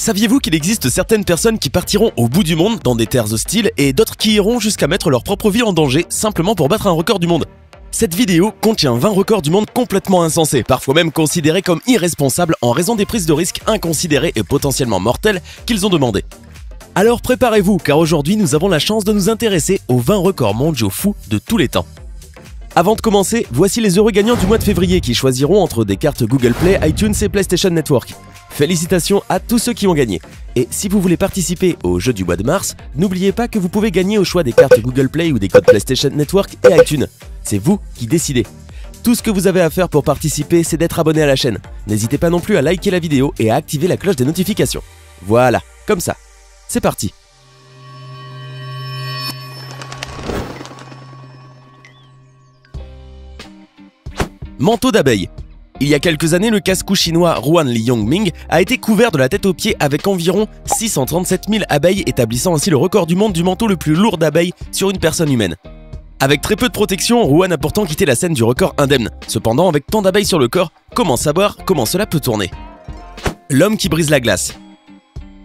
Saviez-vous qu'il existe certaines personnes qui partiront au bout du monde dans des terres hostiles et d'autres qui iront jusqu'à mettre leur propre vie en danger simplement pour battre un record du monde? Cette vidéo contient 20 records du monde complètement insensés, parfois même considérés comme irresponsables en raison des prises de risques inconsidérées et potentiellement mortelles qu'ils ont demandées. Alors préparez-vous, car aujourd'hui nous avons la chance de nous intéresser aux 20 records mondiaux fous de tous les temps. Avant de commencer, voici les heureux gagnants du mois de février qui choisiront entre des cartes Google Play, iTunes et PlayStation Network. Félicitations à tous ceux qui ont gagné. Et si vous voulez participer au jeu du mois de mars, n'oubliez pas que vous pouvez gagner au choix des cartes Google Play ou des codes PlayStation Network et iTunes. C'est vous qui décidez. Tout ce que vous avez à faire pour participer, c'est d'être abonné à la chaîne. N'hésitez pas non plus à liker la vidéo et à activer la cloche des notifications. Voilà, comme ça. C'est parti. Manteau d'abeille. Il y a quelques années, le casse-cou chinois Ruan Li Yongming a été couvert de la tête aux pieds avec environ 637 000 abeilles, établissant ainsi le record du monde du manteau le plus lourd d'abeilles sur une personne humaine. Avec très peu de protection, Ruan a pourtant quitté la scène du record indemne. Cependant, avec tant d'abeilles sur le corps, comment savoir comment cela peut tourner? L'homme qui brise la glace.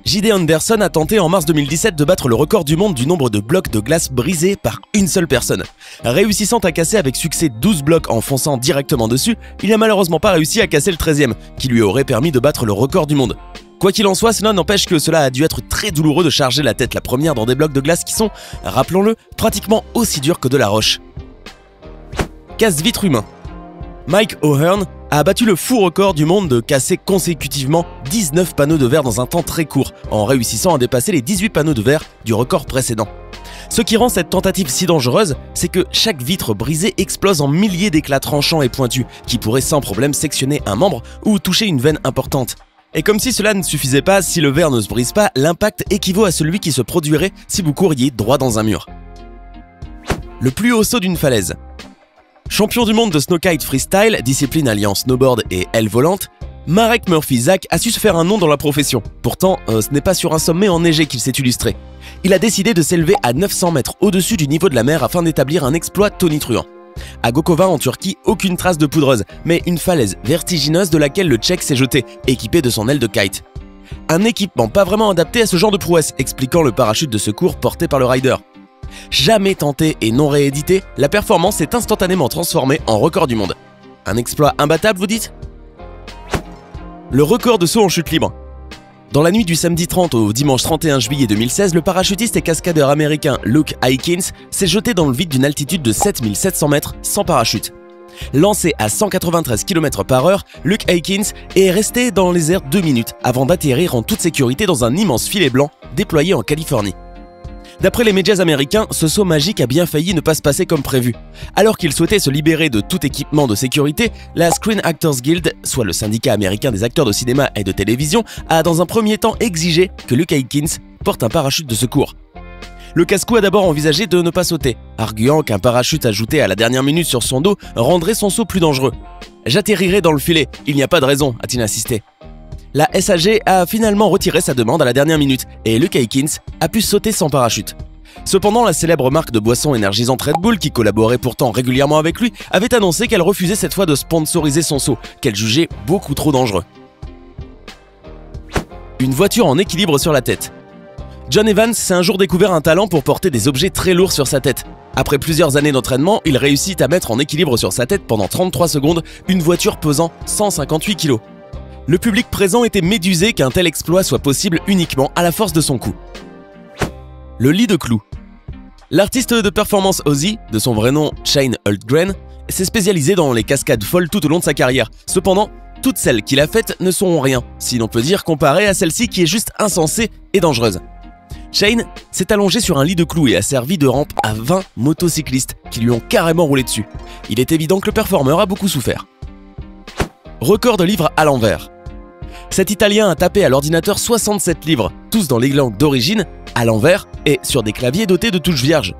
J.D. Anderson a tenté en mars 2017 de battre le record du monde du nombre de blocs de glace brisés par une seule personne. Réussissant à casser avec succès 12 blocs en fonçant directement dessus, il n'a malheureusement pas réussi à casser le 13e, qui lui aurait permis de battre le record du monde. Quoi qu'il en soit, cela n'empêche que cela a dû être très douloureux de charger la tête la première dans des blocs de glace qui sont, rappelons-le, pratiquement aussi durs que de la roche. Casse-vitre humain. Mike O'Hearn a battu le fou record du monde de casser consécutivement 19 panneaux de verre dans un temps très court, en réussissant à dépasser les 18 panneaux de verre du record précédent. Ce qui rend cette tentative si dangereuse, c'est que chaque vitre brisée explose en milliers d'éclats tranchants et pointus, qui pourraient sans problème sectionner un membre ou toucher une veine importante. Et comme si cela ne suffisait pas, si le verre ne se brise pas, l'impact équivaut à celui qui se produirait si vous couriez droit dans un mur. Le plus haut saut d'une falaise. Champion du monde de snowkite freestyle, discipline alliant snowboard et aile volante, Marek Murphy-Zach a su se faire un nom dans la profession. Pourtant, ce n'est pas sur un sommet enneigé qu'il s'est illustré. Il a décidé de s'élever à 900 mètres au-dessus du niveau de la mer afin d'établir un exploit tonitruant. À Gokova en Turquie, aucune trace de poudreuse, mais une falaise vertigineuse de laquelle le Tchèque s'est jeté, équipé de son aile de kite. Un équipement pas vraiment adapté à ce genre de prouesse, expliquant le parachute de secours porté par le rider. Jamais tenté et non réédité, la performance s'est instantanément transformée en record du monde. Un exploit imbattable, vous dites? Le record de saut en chute libre. Dans la nuit du samedi 30 au dimanche 31 juillet 2016, le parachutiste et cascadeur américain Luke Aikins s'est jeté dans le vide d'une altitude de 7700 mètres sans parachute. Lancé à 193 km/h, Luke Aikins est resté dans les airs 2 minutes avant d'atterrir en toute sécurité dans un immense filet blanc déployé en Californie. D'après les médias américains, ce saut magique a bien failli ne pas se passer comme prévu. Alors qu'il souhaitait se libérer de tout équipement de sécurité, la Screen Actors Guild, soit le syndicat américain des acteurs de cinéma et de télévision, a dans un premier temps exigé que Luke Aikins porte un parachute de secours. Le casse-cou a d'abord envisagé de ne pas sauter, arguant qu'un parachute ajouté à la dernière minute sur son dos rendrait son saut plus dangereux. « J'atterrirai dans le filet, il n'y a pas de raison », a-t-il insisté. La SAG a finalement retiré sa demande à la dernière minute et Luke Aikins a pu sauter sans parachute. Cependant, la célèbre marque de boissons énergisantes Red Bull, qui collaborait pourtant régulièrement avec lui, avait annoncé qu'elle refusait cette fois de sponsoriser son saut, qu'elle jugeait beaucoup trop dangereux. Une voiture en équilibre sur la tête. John Evans s'est un jour découvert un talent pour porter des objets très lourds sur sa tête. Après plusieurs années d'entraînement, il réussit à mettre en équilibre sur sa tête pendant 33 secondes une voiture pesant 158 kg. Le public présent était médusé qu'un tel exploit soit possible uniquement à la force de son cou. Le lit de clous. L'artiste de performance Ozzy, de son vrai nom Shane Hultgren, s'est spécialisé dans les cascades folles tout au long de sa carrière. Cependant, toutes celles qu'il a faites ne sont rien, si l'on peut dire, comparées à celle-ci qui est juste insensée et dangereuse. Shane s'est allongé sur un lit de clous et a servi de rampe à 20 motocyclistes qui lui ont carrément roulé dessus. Il est évident que le performeur a beaucoup souffert. Record de livres à l'envers. Cet Italien a tapé à l'ordinateur 67 livres, tous dans les langues d'origine, à l'envers et sur des claviers dotés de touches vierges.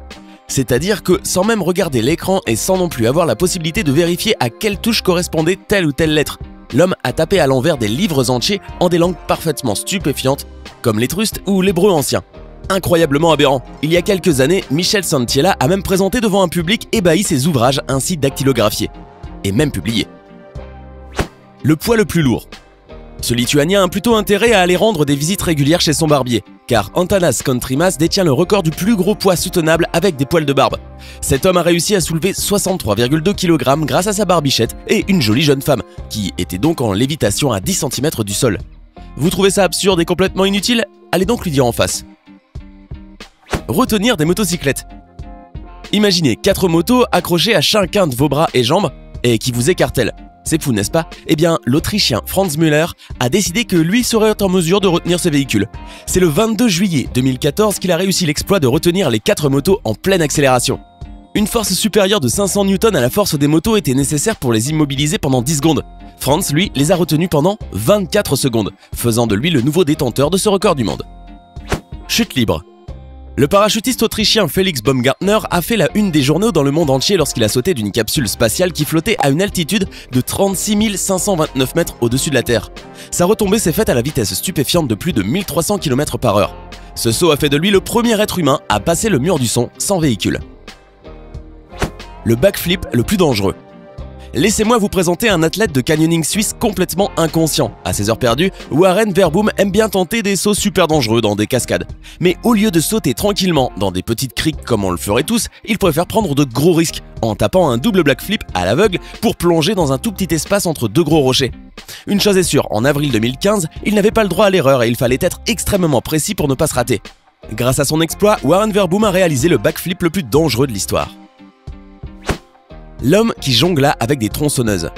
C'est-à-dire que sans même regarder l'écran et sans non plus avoir la possibilité de vérifier à quelle touche correspondait telle ou telle lettre, l'homme a tapé à l'envers des livres entiers en des langues parfaitement stupéfiantes, comme l'étrusque ou l'hébreu ancien. Incroyablement aberrant. Il y a quelques années, Michel Santiella a même présenté devant un public ébahi ses ouvrages ainsi dactylographiés, et même publiés. Le poids le plus lourd. Ce Lituanien a plutôt intérêt à aller rendre des visites régulières chez son barbier, car Antanas Kontrimas détient le record du plus gros poids soutenable avec des poils de barbe. Cet homme a réussi à soulever 63,2 kg grâce à sa barbichette et une jolie jeune femme, qui était donc en lévitation à 10 cm du sol. Vous trouvez ça absurde et complètement inutile? Allez donc lui dire en face. Retenir des motocyclettes. Imaginez 4 motos accrochées à chacun de vos bras et jambes et qui vous écartèlent. C'est fou, n'est-ce pas? Eh bien, l'Autrichien Franz Müller a décidé que lui serait en mesure de retenir ces véhicules. C'est le 22 juillet 2014 qu'il a réussi l'exploit de retenir les 4 motos en pleine accélération. Une force supérieure de 500 Newton à la force des motos était nécessaire pour les immobiliser pendant 10 secondes. Franz, lui, les a retenus pendant 24 secondes, faisant de lui le nouveau détenteur de ce record du monde. Chute libre. Le parachutiste autrichien Felix Baumgartner a fait la une des journaux dans le monde entier lorsqu'il a sauté d'une capsule spatiale qui flottait à une altitude de 36 529 mètres au-dessus de la Terre. Sa retombée s'est faite à la vitesse stupéfiante de plus de 1300 km/h. Ce saut a fait de lui le premier être humain à passer le mur du son sans véhicule. Le backflip le plus dangereux. Laissez-moi vous présenter un athlète de canyoning suisse complètement inconscient. À ses heures perdues, Warren Verboom aime bien tenter des sauts super dangereux dans des cascades. Mais au lieu de sauter tranquillement dans des petites criques comme on le ferait tous, il préfère prendre de gros risques en tapant un double backflip à l'aveugle pour plonger dans un tout petit espace entre 2 gros rochers. Une chose est sûre, en avril 2015, il n'avait pas le droit à l'erreur et il fallait être extrêmement précis pour ne pas se rater. Grâce à son exploit, Warren Verboom a réalisé le backflip le plus dangereux de l'histoire. L'homme qui jongla avec des tronçonneuses.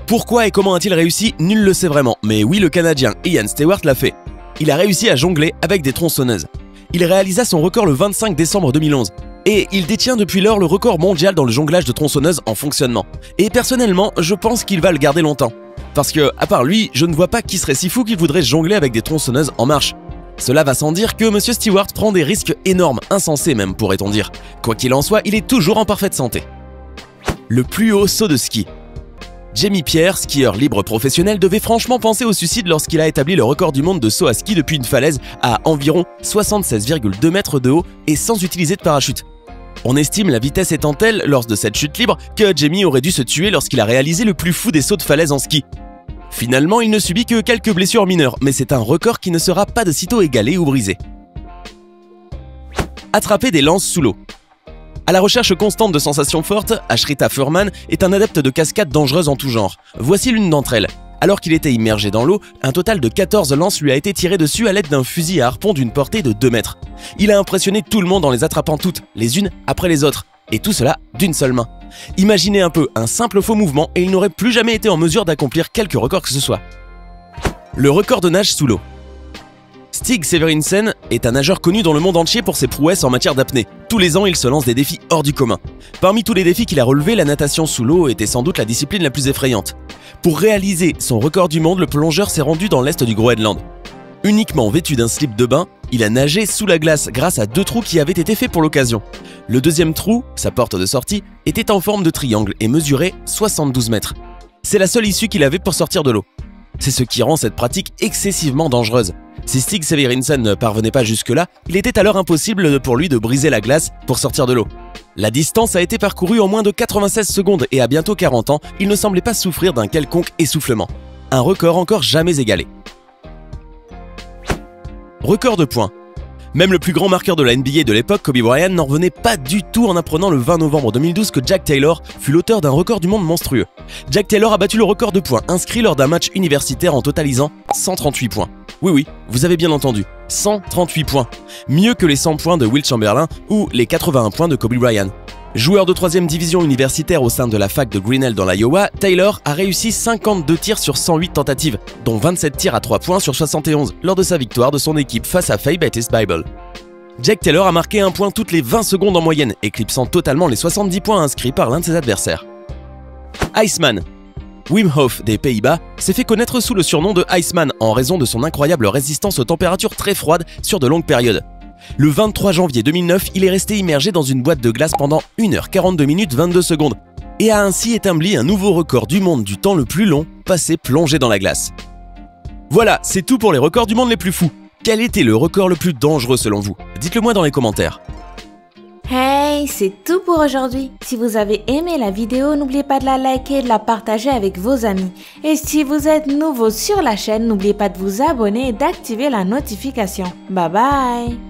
Pourquoi et comment a-t-il réussi? Nul le sait vraiment, mais oui, le Canadien Ian Stewart l'a fait. Il a réussi à jongler avec des tronçonneuses. Il réalisa son record le 25 décembre 2011. Et il détient depuis lors le record mondial dans le jonglage de tronçonneuses en fonctionnement. Et personnellement, je pense qu'il va le garder longtemps. Parce que, à part lui, je ne vois pas qui serait si fou qu'il voudrait jongler avec des tronçonneuses en marche. Cela va sans dire que M. Stewart prend des risques énormes, insensés même pourrait-on dire. Quoi qu'il en soit, il est toujours en parfaite santé. Le plus haut saut de ski. Jamie Pierre, skieur libre professionnel, devait franchement penser au suicide lorsqu'il a établi le record du monde de saut à ski depuis une falaise à environ 76,2 mètres de haut et sans utiliser de parachute. On estime la vitesse étant telle lors de cette chute libre que Jamie aurait dû se tuer lorsqu'il a réalisé le plus fou des sauts de falaise en ski. Finalement, il ne subit que quelques blessures mineures, mais c'est un record qui ne sera pas de sitôt égalé ou brisé. Attraper des lances sous l'eau. À la recherche constante de sensations fortes, Ashrita Furman est un adepte de cascades dangereuses en tout genre. Voici l'une d'entre elles. Alors qu'il était immergé dans l'eau, un total de 14 lances lui a été tiré dessus à l'aide d'un fusil à harpon d'une portée de 2 mètres. Il a impressionné tout le monde en les attrapant toutes, les unes après les autres. Et tout cela d'une seule main. Imaginez un peu un simple faux mouvement et il n'aurait plus jamais été en mesure d'accomplir quelque record que ce soit. Le record de nage sous l'eau. Stig Severinsen est un nageur connu dans le monde entier pour ses prouesses en matière d'apnée. Tous les ans, il se lance des défis hors du commun. Parmi tous les défis qu'il a relevés, la natation sous l'eau était sans doute la discipline la plus effrayante. Pour réaliser son record du monde, le plongeur s'est rendu dans l'est du Groenland. Uniquement vêtu d'un slip de bain, il a nagé sous la glace grâce à 2 trous qui avaient été faits pour l'occasion. Le deuxième trou, sa porte de sortie, était en forme de triangle et mesurait 72 mètres. C'est la seule issue qu'il avait pour sortir de l'eau. C'est ce qui rend cette pratique excessivement dangereuse. Si Stig Severinsen ne parvenait pas jusque-là, il était alors impossible pour lui de briser la glace pour sortir de l'eau. La distance a été parcourue en moins de 96 secondes et à bientôt 40 ans, il ne semblait pas souffrir d'un quelconque essoufflement. Un record encore jamais égalé. Record de points. Même le plus grand marqueur de la NBA de l'époque, Kobe Bryant, n'en revenait pas du tout en apprenant le 20 novembre 2012 que Jack Taylor fut l'auteur d'un record du monde monstrueux. Jack Taylor a battu le record de points inscrit lors d'un match universitaire en totalisant 138 points. Oui, vous avez bien entendu, 138 points. Mieux que les 100 points de Wilt Chamberlain ou les 81 points de Kobe Bryant. Joueur de 3e division universitaire au sein de la fac de Grinnell dans l'Iowa, Taylor a réussi 52 tirs sur 108 tentatives, dont 27 tirs à 3 points sur 71 lors de sa victoire de son équipe face à Faye Baptist Bible. Jack Taylor a marqué un point toutes les 20 secondes en moyenne, éclipsant totalement les 70 points inscrits par l'un de ses adversaires. Iceman. Wim Hof des Pays-Bas s'est fait connaître sous le surnom de Iceman en raison de son incroyable résistance aux températures très froides sur de longues périodes. Le 23 janvier 2009, il est resté immergé dans une boîte de glace pendant 1h42 minutes 22 secondes et a ainsi établi un nouveau record du monde du temps le plus long passé plongé dans la glace. Voilà, c'est tout pour les records du monde les plus fous. Quel était le record le plus dangereux selon vous? Dites-le moi dans les commentaires. Hey, c'est tout pour aujourd'hui. Si vous avez aimé la vidéo, n'oubliez pas de la liker et de la partager avec vos amis. Et si vous êtes nouveau sur la chaîne, n'oubliez pas de vous abonner et d'activer la notification. Bye bye!